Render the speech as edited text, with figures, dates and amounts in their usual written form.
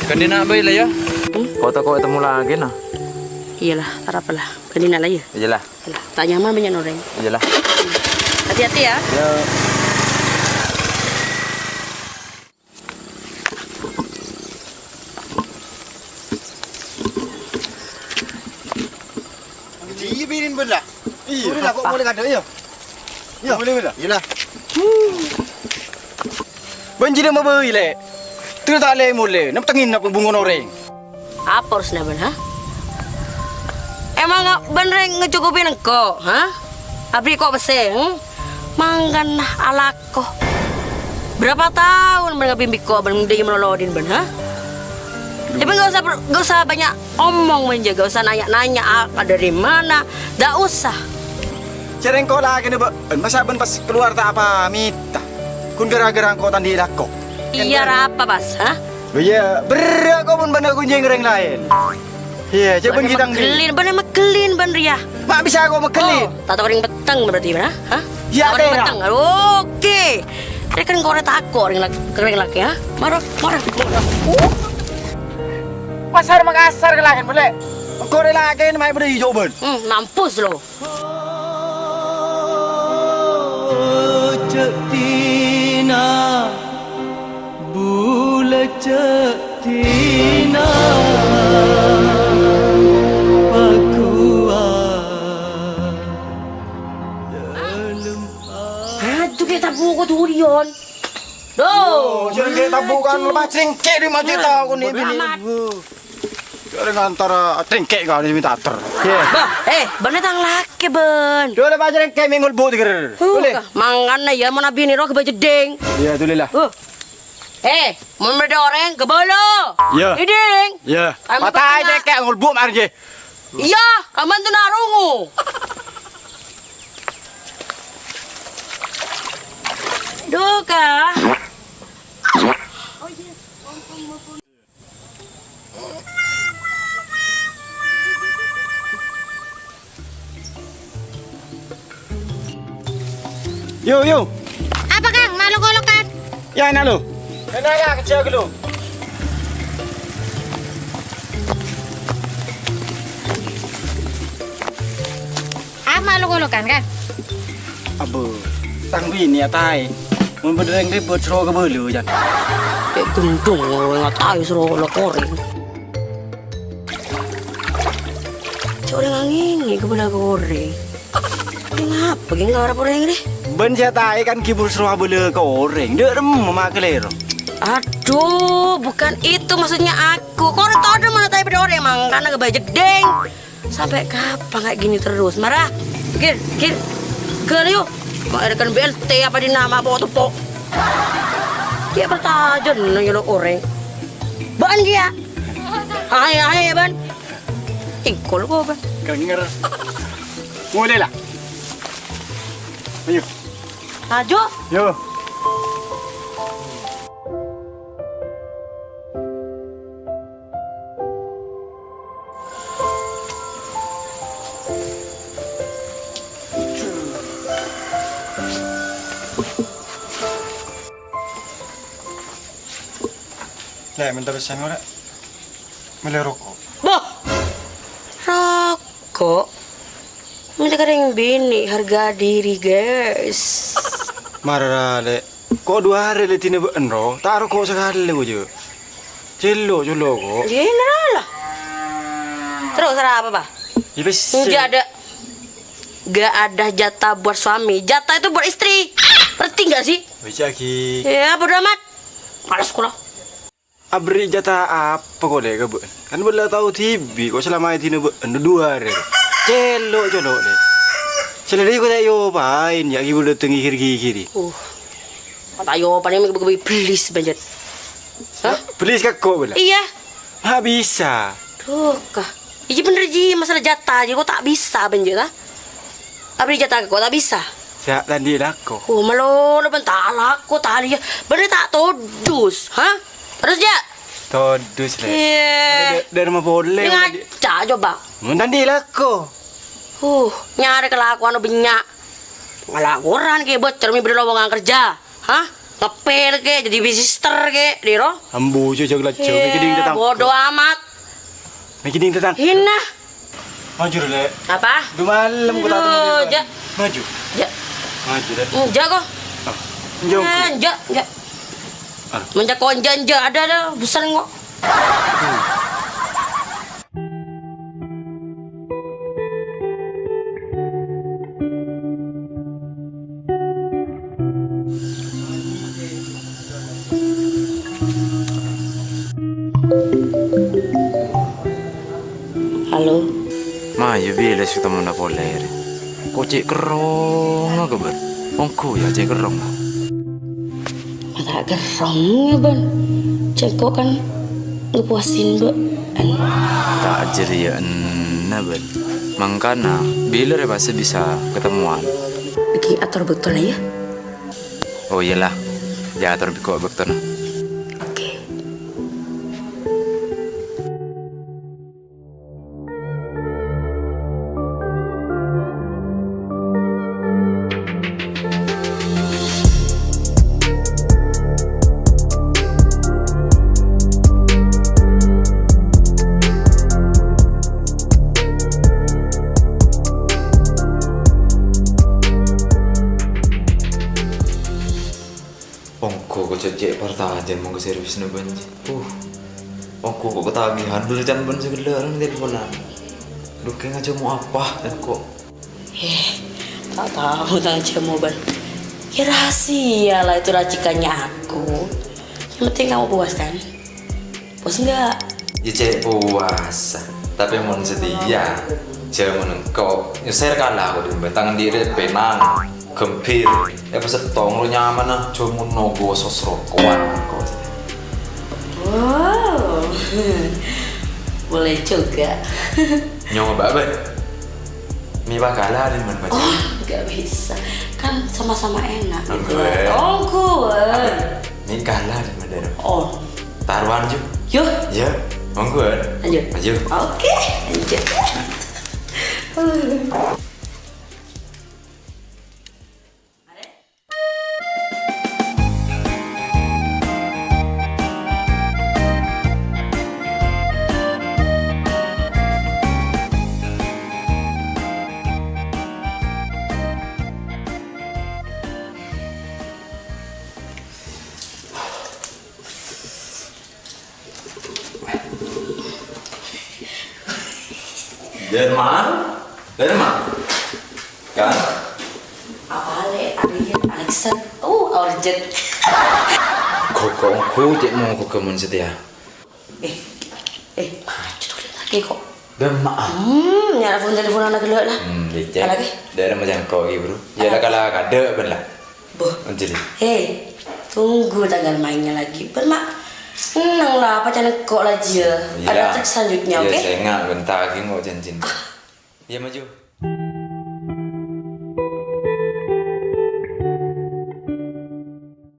Kanina ba ila ya? Kota ko ketemu lagi nah. Iyalah, tak apalah. Kanina lah ya. Iyalah. Iyalah, tak nyaman banyak orang. Iyalah. Hati-hati ya. Ya. Iya birin benda. Iya. Boleh lah kok boleh ada ya. Ya boleh benda. Iyalah. Banjir mau beli le. Tu tak le mule. Nak tengin nak bungun orang. Apa harusnya ben, ha? Emang bener ngecukupin engkau, ha? Abri kok beseng? Manggan alako. Berapa tahun mereka bimbing kok ben dia menolodin ben, ha? Tapi gak usah banyak omong menjaga, gak usah nanya-nanya apa dari mana, gak usah. Cereng kau lagi ni masa ben pas keluar tak apa minta. Kun gara-gara kau tandi lako. Iya apa pas, ha? Iya, berak kau pun benda kunjung orang lain. Iya, coba kita ngelin, bener makelin bener ya. Mak bisa kau makelin. Tak tahu ring petang berarti mana? Hah? Ya ring petang. Oke. Ini kan kau tak ring laki, ha? Marah. Pasar Makassar kelahin boleh. Kau lagi ni mai beri hijau ben. Mampus lo. Cetina bulat cetina tabu ko turion. Jangan kita tabukan lepas cengkek di masjid tahu ni bini. Jangan antara cengkek kau ni minta ter. Bener tang laki ben. Dua lepas cengkek minggu but ger. Boleh. Mangan na ya mana bini roh kebaca deng. Iya tu lah. Mun ada orang kebalo. Ya. Iding. Ya. Mata cengkek ngul but mar je. Iya, aman tu narungu. Duka. Yo. Apa Kang? Malu-golokan? Ya nak lu. Kenapa kecil lu? Ah, malu-golokan kan? Abu. Tang bini atai. Mun berdeng ribut seru ke belu jan. Kayak gendong orang tahu suruh lo koreng. Coba ngangin ke benda goreng. Ngapa geng ngarap orang ni? Ben saya tai kan kibul seru belu goreng. Dek rem mak kelero. Aduh, bukan itu maksudnya aku. Kau orang tahu mana tahu pada orang emang karena kebaca deng. Sampai kapan kayak gini terus? Marah. Kir. Yuk. Mengadakan BLT apa di nama bawa tepok. Dia bertajan nanya lo orang. Ban dia. Hai ban. Ingkol kau ban. Kang nger. Boleh lah. Ayo. Ajo. Yo. Lah, minta pesan ora. Beli rokok. Boh. Rokok. Minta kadang bini harga diri, guys. Marah le. Kok 2 hari le tine enro, taruh kok sekali le je. Celo kok. General lah. Terus apa, Pak? Ya bes. Gak ada jatah buat suami. Jatah itu buat istri. Ngerti gak sih? Wis lagi. Ya, bodo amat. Malas sekolah. Abri jatah apa kok le ke kan bela tahu TV kok selama tine 2 hari. Celo le. Selari ko tayo pain ya ibu datang kiri. Tayo pa nih please banget. Hah? Please kok bela. Iya. Ha bisa. Tuh kah. Iya bener ji masalah jatah aja kok tak bisa banget ah. Abri jatah kok tak bisa. Ya tadi lako. Malo bentar lako tadi ya. Bener tak todus, hah? Terus ya? Todus le. Iya. Dari mana boleh? Ngaca coba. Tadi lako. Nyari kelakuan banyak. Malah orang kayak bocor mi beri lowongan kerja. Hah? ngepel ke, jadi visitor ke, diro. Ambu cucu gelap cucu. Mikiding tetang. Bodoh amat. Mikiding tetang. Hina. Maju le. Apa? Udah malam kau tahu. Ja. Maju. Ja. Maju deh. Ja kok. Jauh. Ja. Menjak konjan ja ada besar kok. Halo. Ma, ya bila sudah mana poler. Kok cek kerong nggak ber? Ongku ya cek kerong. Mata gerong ya ban. Ceko kan ngepuasin be. Tak jadi ya ber. Mangkana bila ya pasti bisa ketemuan. Lagi atur betul ya. Oh iyalah, ya atur biko betul. Oke. Ongku kok cek pertahanan mau ke servis nih banji. Ongku kok ketagihan dulu jangan ban segala orang teleponan. Duh kayak ngajak mau apa dan kok. Tak tahu tentang cemo ban. Ya rahasia lah itu racikannya aku. Yang penting kamu puas kan? Puas enggak? Ya cek puasa, tapi mau setia. Jangan engkau nyuser kalah aku di tangan diri penang. Gempir, pas tong lo nyaman ah, cuma nogo sosro kuat kau. Wow, boleh juga. Nyoba banget. Mi bakalah di mana baca. Oh, nggak bisa. Kan sama-sama enak. Enggak. Oh, kuat. Mi kalah di mana? Oh, Taruhan ju. yuk, Ya, monggo. lanjut. Maju. Oke, lanjut. Jerman, kan? Apa le? Alexa. Oh, urgent. Kokongku cek mau ke kemen setia. Cedulin lagi kok. Demak. Nyala telepon anak gelap lah. Lecet. Lagi? Daerah macam kau gitu bro. Ya lah kalau kada belah. Boh. Anjali. Tunggu tanggal mainnya lagi. Bermak. Senang lah, apa jangan kok aja. Ada trik selanjutnya, oke? Ya saya nggak bentar lagi mau janjin. Ya maju.